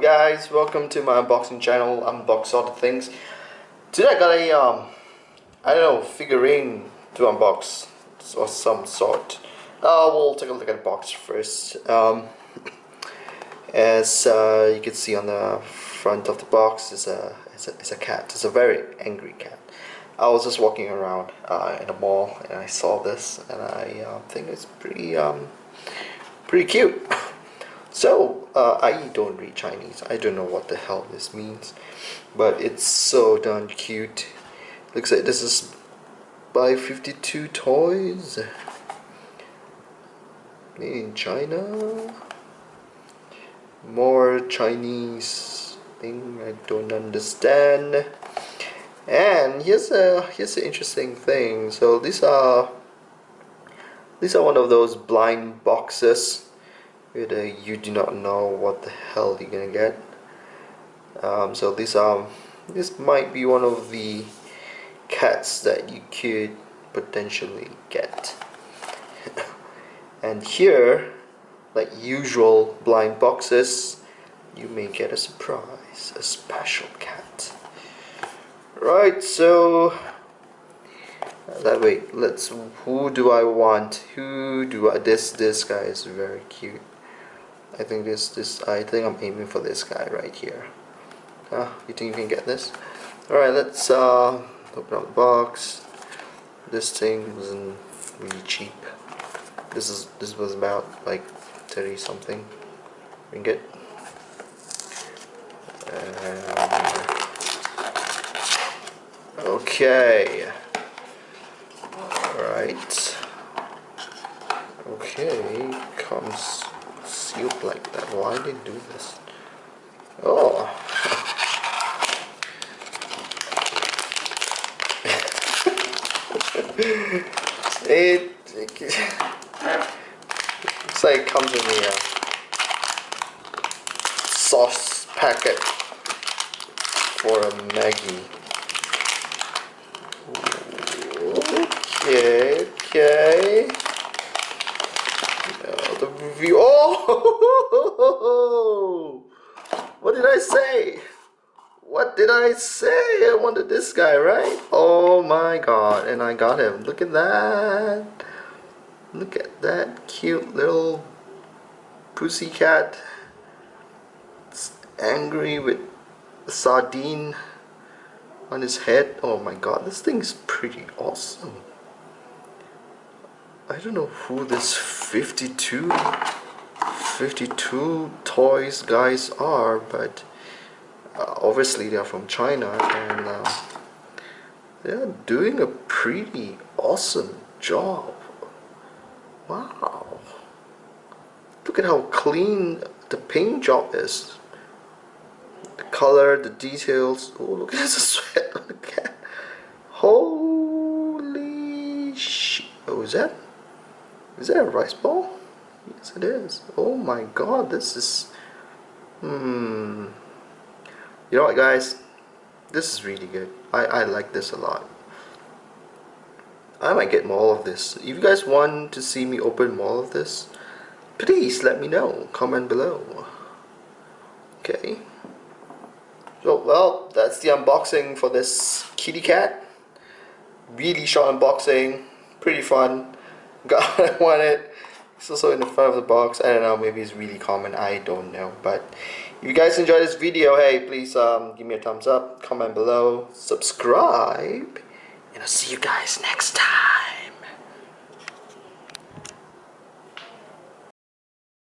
guys? Welcome to my unboxing channel. Unbox all the things. Today I got a I don't know, figurine to unbox or some sort. We'll take a look at the box first. As you can see on the front of the box is a cat. It's a very angry cat. I was just walking around in a mall and I saw this and I think it's pretty cute. So, I don't read Chinese. I don't know what the hell this means, but it's so darn cute. Looks like this is by 52 Toys. Made in China. More Chinese thing I don't understand. And here's an interesting thing. So these are one of those blind boxes. You do not know what the hell you're gonna get. So this might be one of the cats that you could potentially get. And here, like usual blind boxes, you may get a surprise, a special cat. Right, so who do I want? This guy is very cute. I think I think I'm aiming for this guy right here. You think you can get this? Alright, let's open up the box. This thing wasn't really cheap. This was about like 30 something ringgit. Okay. Alright. Okay, comes sealed like that. Why did they do this? Oh. it looks like it comes in a sauce packet for a Maggie. Okay. The review. Oh! What did I say? What did I say? I wanted this guy, right? Oh my god, and I got him. Look at that. Look at that cute little pussycat. It's angry with a sardine on his head. Oh my god, this thing's pretty awesome. I don't know who this 52 Toys guys are, but obviously they're from China and they're doing a pretty awesome job. Wow, look at how clean the paint job is. The color, the details. Oh, look at this sweat on the cat. Holy shit. Oh, is that a rice ball? Yes it is. Oh my god, this is you know what guys, this is really good. I like this a lot. I might get more of this. If you guys want to see me open more of this, please let me know, comment below. Okay, so well, that's the unboxing for this kitty cat. Really short unboxing, pretty fun. Got what I wanted. It's also in the front of the box. I don't know, maybe it's really common, I don't know. But if you guys enjoyed this video, hey, please give me a thumbs up, comment below, subscribe, and I'll see you guys next time.